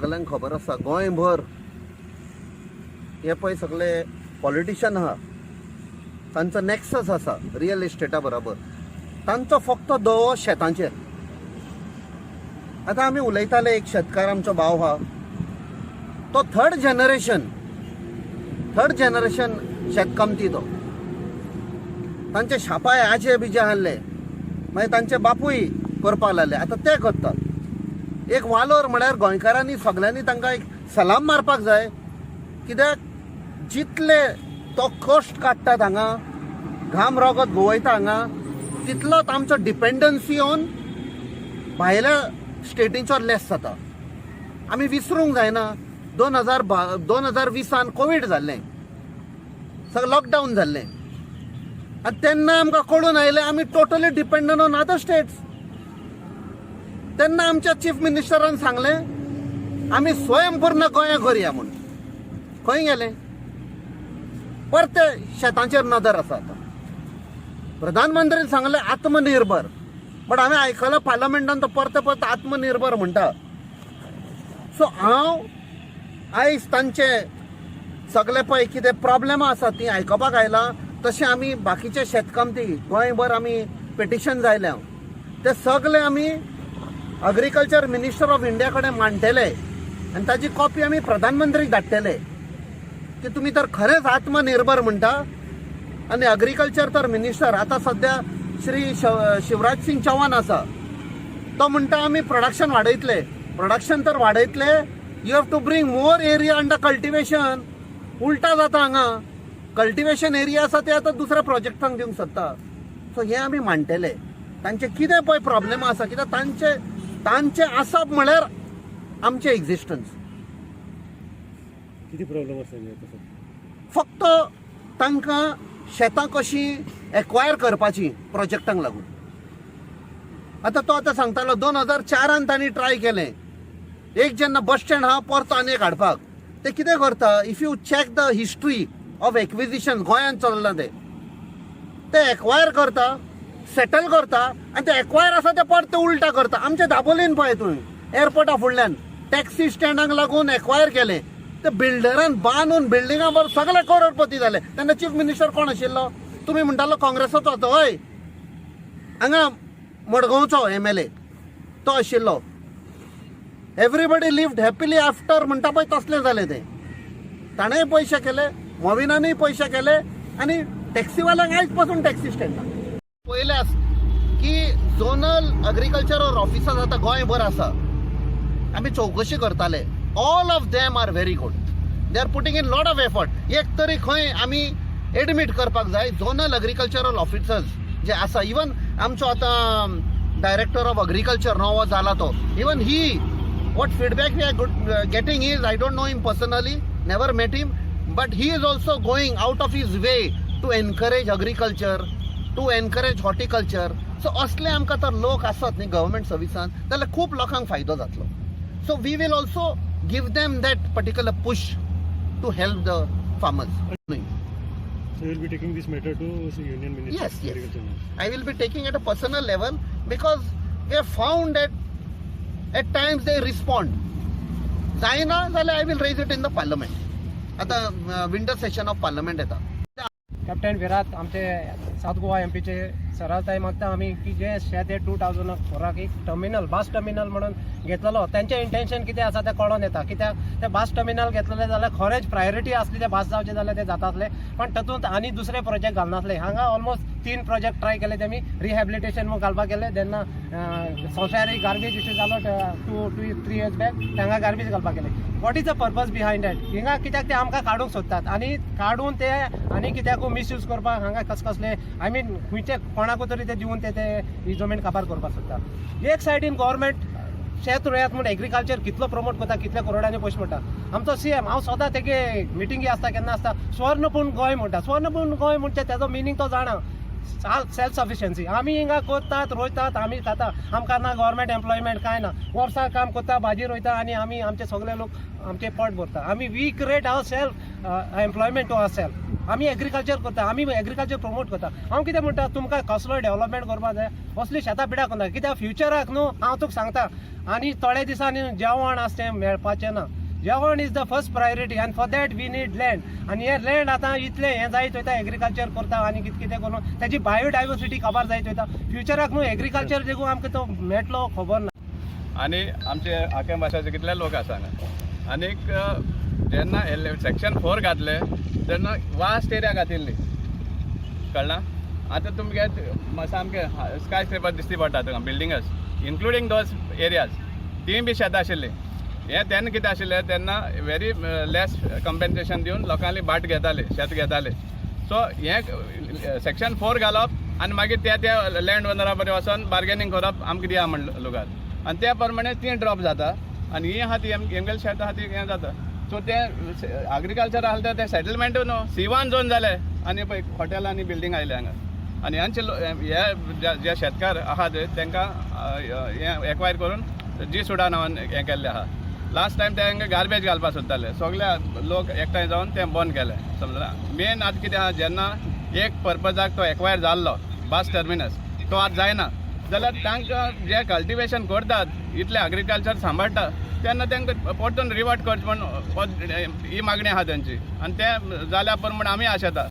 सगळ्यांक खबर आसा गोंयभर हे पळय सगळे पॉलिटिशियन आहा तांचो नॅक्सस आसा रियल इस्टेटा बरोबर. तांचो फक्त दवो शेतांचेर. आतां आमी उलयताले एक शेतकार आमचो भाव आहा तो थर्ड जनरेशन शेतकामती तो. तांचे शापाय आजे बिजे आहले मागीर तांचे बापूय करपाक लागले आतां ते करता. एक वालोर म्हळ्यार गोंयकारांनी सगळ्यांनी तांकां एक सलाम मारपाक जाय. कित्याक जितले तो कश्ट काडटा हांगा घाम रगत घुंवयता हांगा तितलोच आमचो डिपेंडन्सी ऑन भायल्या स्टेटींचो लेस जाता. आमी विसरूंक जायना 2020 कोवीड जाल्लें सगळें लॉकडावन जाल्लें आनी तेन्ना आमकां कळून आयलें आमी totally dependent on other states. तेन्ना आमच्या चीफ मिनिस्टरान सांगलें आमी स्वयंपूर्ण गोंया करया म्हूण. खंय गेलें? परते शेतांचेर नदर आसा. आतां प्रधानमंत्रीन सांगलें आत्मनिर्भर बट हांवें आयकलां पार्लमेंटान तो परते आत्मनिर्भर म्हणटा. सो हांव आयज तांचे सगळे पळय कितें प्रॉब्लेमां आसा ती आयकपाक आयलां. तशें आमी बाकीचे शेतकामती गोंयभर आमी पिटिशन जायल्या ते सगळे आमी अग्रिकल्चर मिनिस्टर ऑफ इंडिया कडेन मांडटले आनी ताची कॉपी आमी प्रधानमंत्रीक धाडटले की तुमी तर खरेंच आत्मनिर्भर म्हणटा. आनी अग्रिकल्चर तर मिनिस्टर आतां सद्या श्री शिवराज सिंग चौहान आसा तो म्हणटा आमी प्रोडक्शन वाडयतले. प्रोडक्शन तर वाडयतले you have to bring more area under cultivation. उलटा जाता हांगा. कल्टिवेशन एरिया आसा ते आतां दुसऱ्या प्रोजेक्टांक दिवंक सोदता. सो हे आमी मांडटले. तांचे कितें पळय प्रॉब्लेम आसा कित्याक तांचे आसप म्हळ्यार आमचे एक्झिस्टन्स. किती प्रॉब्लेम आसा फक्त तांकां शेतां कशीं एक्वायर करपाची प्रोजेक्टांक लागून. आतां तो आतां सांगतालो 2004 तांणी ट्राय केलें एक जेन्ना बस स्टँड आहा परतो आनी एक हाडपाक. ते कितें करता if you check the history of acquisition गोंयांत चल्लां ते एक्वायर करता सेटल करता आनी ते एक्वायर आसा ते परते उलटा करता. आमचे दाबोलीन पळय तुवें एअरपोर्टा फुडल्यान टॅक्सी स्टँडाक लागून एक्वायर केले ते बिल्डरान बांदून बिल्डिंगा बरोबर सगळे करोडपती जाले. तेन्ना चीफ मिनिस्टर कोण आशिल्लो? तुमी म्हणटालो काँग्रेसाचो तो हय हांगा मडगांवचो MLA तो आशिल्लो. एवरीबडी लिव्ड हॅपिली आफ्टर म्हणटा पळय तसलें जालें तें. ताणेंय पयशे केले मोविनानूय पयशे केले आनी टॅक्सीवाल्यांक आयज पासून टॅक्सी स्टँडाक पयल्यास की झोनल अग्रिकल्चरल ऑफिसर्स आतां गोंयभर आसा आमी चौकशी करताले. All of them are very good. They are putting in lot of effort. एक तरी खंय आमी एडमीट करपाक जाय झोनल अग्रिकल्चरल ऑफिसर्स जे आसा. इवन आमचो आतां डायरेक्टर ऑफ अग्रिकल्चर नवो जाला तो. Even he what feedback we are getting is I don't know him personally never met him but he is also going out of his way to encourage agriculture to encourage horticulture. So असले आमकां तर लोक आसत न्ही government सर्विसान जाल्यार खूब लोकांक फायदो जातलो. So we will also give them that particular push to help the farmers. So you will be taking this matter to Union Minister? Yes. I will be taking at a personal level because we have found that at times they respond. जायना जाल्यार I will raise it in the parliament. आता winter session of parliament येता. Captain विराट आमचे south Goa MPचे सरळताय मागता आमी की जे शेत हे 2004 एक टर्मिनल बस टर्मिनल म्हणून घेतलेलो त्यांचे इंटेंशन कितें आसा ते कळोन येता. कित्याक ते बस टर्मिनल घेतलेले जाल्यार खरेंच प्रायोरिटी आसली ते बस जावचे जाल्यार ते जातातले पण तातूंत आनी दुसरे प्रोजेक्ट घालनासले. हांगा ऑलमोस्ट 3 प्रोजेक्ट ट्राय केले तेमी रिहॅबिलिटेशन म्हणून घालपाक गेले. तेन्ना संवसारी गार्बेज इश्यू जालो 2-3 years बॅक तांकां गार्बेज घालपाक गेले. What is the purpose behind that? हिंगा कित्याक ते आमकां काडूंक सोदतात आनी काडून ते आनी कित्याकू मिसयूज करपाक हांगा कसले आय मीन खंयचे कोणाकू तरी ते दिवन ते ही जमीन काबार करपाक सोदतात. एक सायडीन गव्हर्मेंट शेत रोयात म्हणून एग्रीकल्चर कितलो प्रमोट करता कितल्या करोडांनी पयशे म्हणटा. आमचो CM हांव सदां तेगे मिटिंगी आसता केन्ना आसता स्वर्णपूर्ण गोंय म्हणटा. स्वर्णपूर्ण गोंय म्हणजे तेजो मिनींग तो जाणा सेल्फ सफिशियन्सी. आमी हिंगा करतात रोयतात आमी खाता आमकां ना गव्हर्मेंट एम्प्लॉयमेंट कांय ना. वर्सां काम करता भाजी रोयता आनी आमी आमचे सगळे लोक आमचे पोट भरता. आमी we create our self employment to our self. आमी एग्रीकल्चर करता, आमी एग्रीकल्चर प्रमोट करता. हांव कितें म्हणटा, तुमकां कसलोय डेव्हलपमेंट करपा जाय असली शेतां पिड्याक करना, कित्याक फ्युचराक न्हू हांव तुका सांगता. आनी थोड्या दिसांनी जेवण आसा तें मेळपाचें ना. जेवण is the first priority and for that we need land. आनी हे लँड आतां इतलें हें जायत वयता, एग्रीकल्चर करता आनी कितें कितें करून तेजी बायोडायवर्सिटी काबार जायत वयता. फ्युचराक न्हू एग्रीकल्चर देखून आमकां तो मेळटलो खबर ना. आनी आमचे आख्या भाशाचे कितले लोक आसा हांगा. आनीक जेन्ना सेक्शन 4 घातले तेन्ना वास्ट एरिया घातिल्ली, कळना. आतां तुमगे सामके स्काय स्क्रेपर दिसती पडटा तुका, बिल्डिंगस इन्क्लुडींग दोज एरियाज, ती बी शेतां आशिल्ली. हे तेन्ना कितें आशिल्लें, तेन्ना व्हेरी लेस कंपेन्सेशन दिवन लोकांनी बाट घेताले, शेत घेताले. सो हें सेक्शन 4 घालप आनी मागीर त्या लँड ओनरा बरें वचोन बार्गेनींग करप आमकां दिया म्हण लोकांक. आनी त्या प्रमाणे ती ड्रॉप जाता आनी ही आहा ती हेंगेल शेत आहा ती हें जाता. सो ते एग्रीकल्चर आसलें ते सेटलमेंट न्हू C1 झोन जाले आनी पळय हॉटेल आनी बिल्डींग आयले हांगा. आनी हांचे हे जे शेतकार आहा ते तांकां हें एक्वायर करून जी सुडा नांवान हें केल्लें आहा. लास्ट टायम ते हांगा गार्बेज घालपाक सोदताले, सगळे लोक एकठांय जावन तें बंद केलें. समजला. मेन आतां कितें आहा, जेन्ना एक पर्पजाक तो एक्वायर जाल्लो बस टर्मिनस, तो आतां जायना जाल्यार तांकां जे कल्टिवेशन करतात, इतलें एग्रीकल्चर सांबाळटा, तेन्ना तांकां परतून रिवर्ट करचें म्हण ही मागणी आहा तेंची. आनी तें जाल्या प्रमाणे आमी आशेता